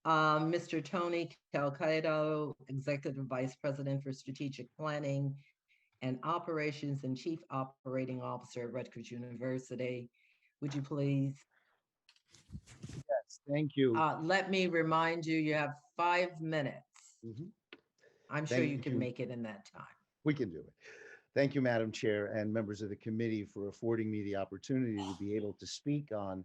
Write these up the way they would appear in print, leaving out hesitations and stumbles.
Mr. Tony Calcado, Executive Vice President for Strategic Planning and Operations and Chief Operating Officer at Rutgers University. Would you please? Yes, thank you. Let me remind you, you have 5 minutes. Mhm. I'm sure you Thank can you. make it in that time. We can do it. Thank you, Madam Chair, and members of the committee for affording me the opportunity to be able to speak on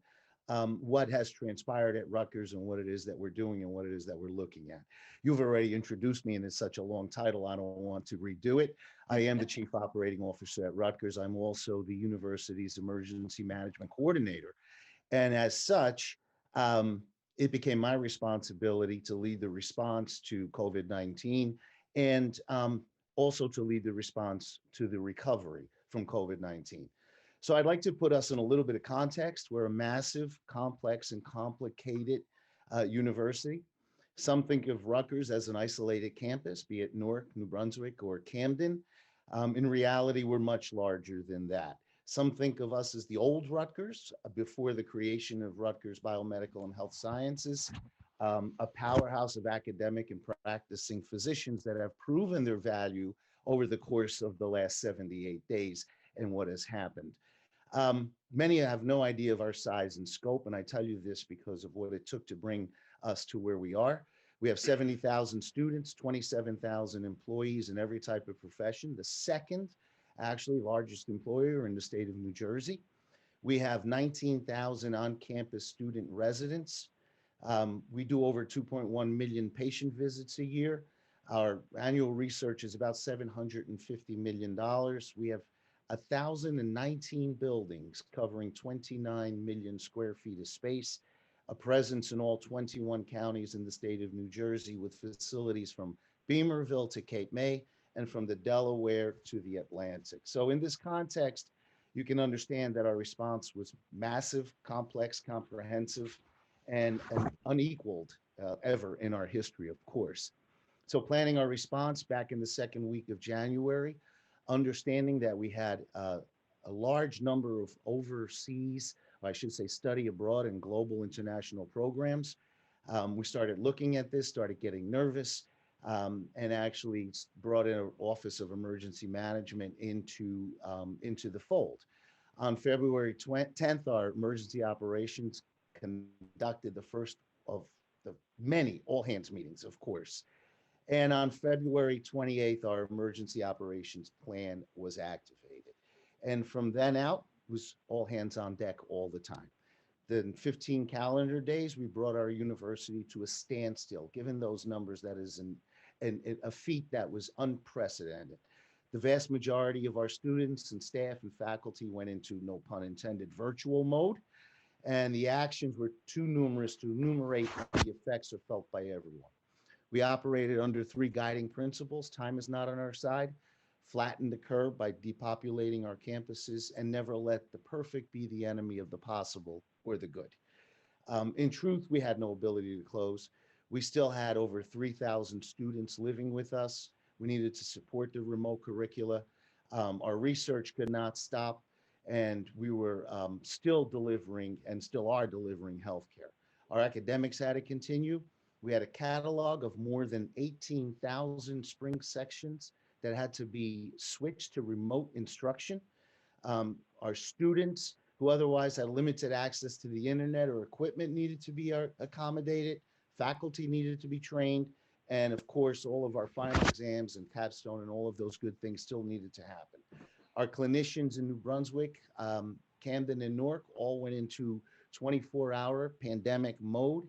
what has transpired at Rutgers and what it is that we're doing and what it is that we're looking at. You've already introduced me, and it's such a long title, I don't want to redo it. I am the Chief Operating Officer at Rutgers. I'm also the university's Emergency Management Coordinator. And as such, it became my responsibility to lead the response to COVID-19 and also to lead the response to the recovery from COVID-19. So I'd like to put us in a little bit of context. We're a massive, complex, and complicated university. Some think of Rutgers as an isolated campus, be it Newark, New Brunswick, or Camden. In reality, we're much larger than that. Some think of us as the old Rutgers before the creation of Rutgers Biomedical and Health Sciences, a powerhouse of academic and practicing physicians that have proven their value over the course of the last 78 days and what has happened. Many have no idea of our size and scope, and I tell you this because of what it took to bring us to where we are. We have 70,000 students, 27,000 employees in every type of profession, the second actually largest employer in the state of New Jersey. We have 19,000 on-campus student residents. We do over 2.1 million patient visits a year. Our annual research is about $750 million. We have 1,019 buildings covering 29 million square feet of space, a presence in all 21 counties in the state of New Jersey with facilities from Beamerville to Cape May and from the Delaware to the Atlantic. So in this context, you can understand that our response was massive, complex, comprehensive, and unequaled ever in our history, of course. So planning our response back in the second week of January, understanding that we had a large number of overseas, or I should say study abroad and global international programs. We started looking at this, started getting nervous, and actually brought in an Office of Emergency Management into the fold. On February 10th, our emergency operations conducted the first of the many all hands meetings, of course. And on February 28th, our emergency operations plan was activated. And from then out, it was all hands on deck all the time. Then 15 calendar days, we brought our university to a standstill. Given those numbers, that is a feat that was unprecedented. The vast majority of our students and staff and faculty went into, no pun intended, virtual mode, and the actions were too numerous to enumerate. The effects are felt by everyone. We operated under three guiding principles: time is not on our side, flatten the curve by depopulating our campuses, and never let the perfect be the enemy of the possible or the good. In truth, we had no ability to close. We still had over 3,000 students living with us. We needed to support the remote curricula. Our research could not stop, and we were still delivering and still are delivering healthcare. Our academics had to continue. We had a catalog of more than 18,000 spring sections that had to be switched to remote instruction. Our students who otherwise had limited access to the internet or equipment needed to be accommodated. Faculty needed to be trained. And of course, all of our final exams and capstone and all of those good things still needed to happen. Our clinicians in New Brunswick, Camden, and Newark all went into 24-hour pandemic mode.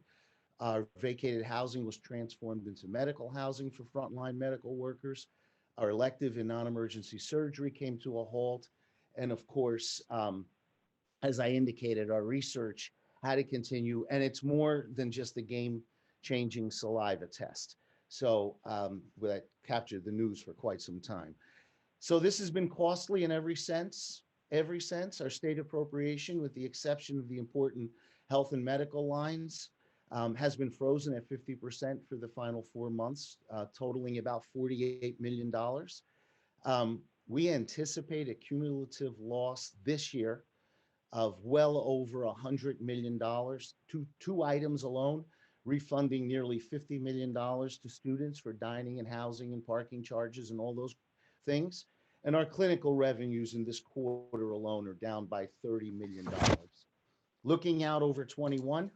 Our vacated housing was transformed into medical housing for frontline medical workers. Our elective and non-emergency surgery came to a halt. And of course, as I indicated, our research had to continue, and it's more than just a game-changing saliva test. So that captured the news for quite some time. So this has been costly in every sense. Every sense, our state appropriation, with the exception of the important health and medical lines, has been frozen at 50% for the final 4 months, totaling about $48 million. We anticipate a cumulative loss this year of well over $100 million. Two items alone refunding nearly $50 million to students for dining and housing and parking charges and all those things. And our clinical revenues in this quarter alone are down by $30 million. Looking out over 21,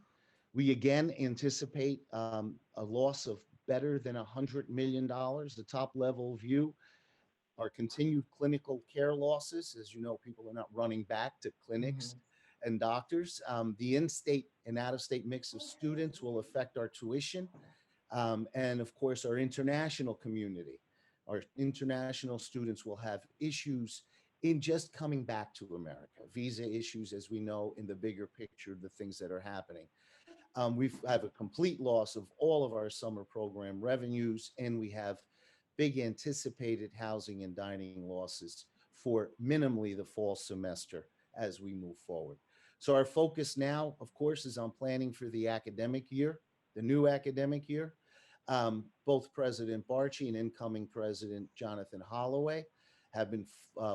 we again anticipate a loss of better than $100 million. The top level view are continued clinical care losses. As you know, people are not running back to clinics Mhm. and doctors. The in-state and out-of-state mix of students will affect our tuition, and of course, our international community. Our international students will have issues in just coming back to America, visa issues, as we know, in the bigger picture, the things that are happening. We have a complete loss of all of our summer program revenues, and we have big anticipated housing and dining losses for minimally the fall semester as we move forward. So our focus now, of course, is on planning for the academic year, the new academic year. Both President Barchi and incoming President Jonathan Holloway have been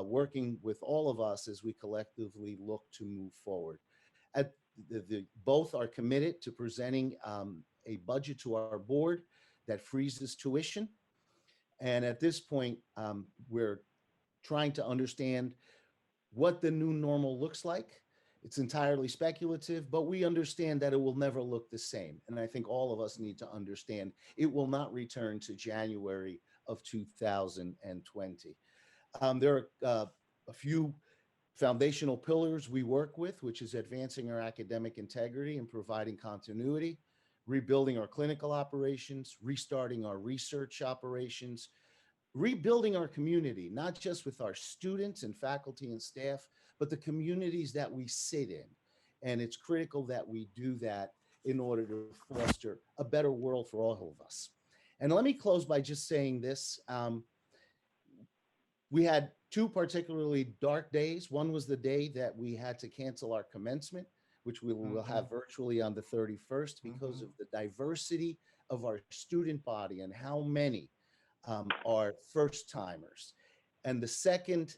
working with all of us as we collectively look to move forward. At both are committed to presenting a budget to our board that freezes tuition. And at this point, we're trying to understand what the new normal looks like. It's entirely speculative, but we understand that it will never look the same. And I think all of us need to understand it will not return to January of 2020. There are a few foundational pillars we work with, which is advancing our academic integrity and providing continuity, rebuilding our clinical operations, restarting our research operations, rebuilding our community, not just with our students and faculty and staff, but the communities that we sit in. And it's critical that we do that in order to foster a better world for all of us. And let me close by just saying this. We had two particularly dark days. One was the day that we had to cancel our commencement, which we will Mhm. have virtually on the 31st because Mhm. of the diversity of our student body and how many are first timers. And the second,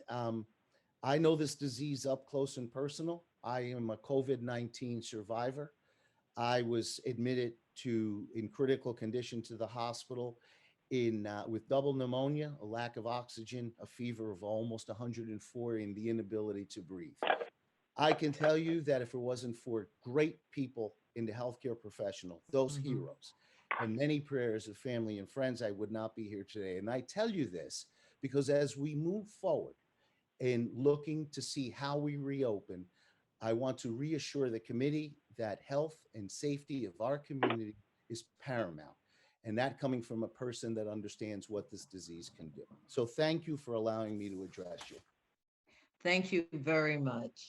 I know this disease up close and personal. I am a COVID-19 survivor. I was admitted to in critical condition to the hospital in with double pneumonia, a lack of oxygen, a fever of almost 104, and the inability to breathe. I can tell you that if it wasn't for great people in the healthcare professional, those Mhm. heroes, and many prayers of family and friends, I would not be here today. And I tell you this because as we move forward in looking to see how we reopen, I want to reassure the committee that health and safety of our community is paramount. And that coming from a person that understands what this disease can do. So thank you for allowing me to address you. Thank you very much.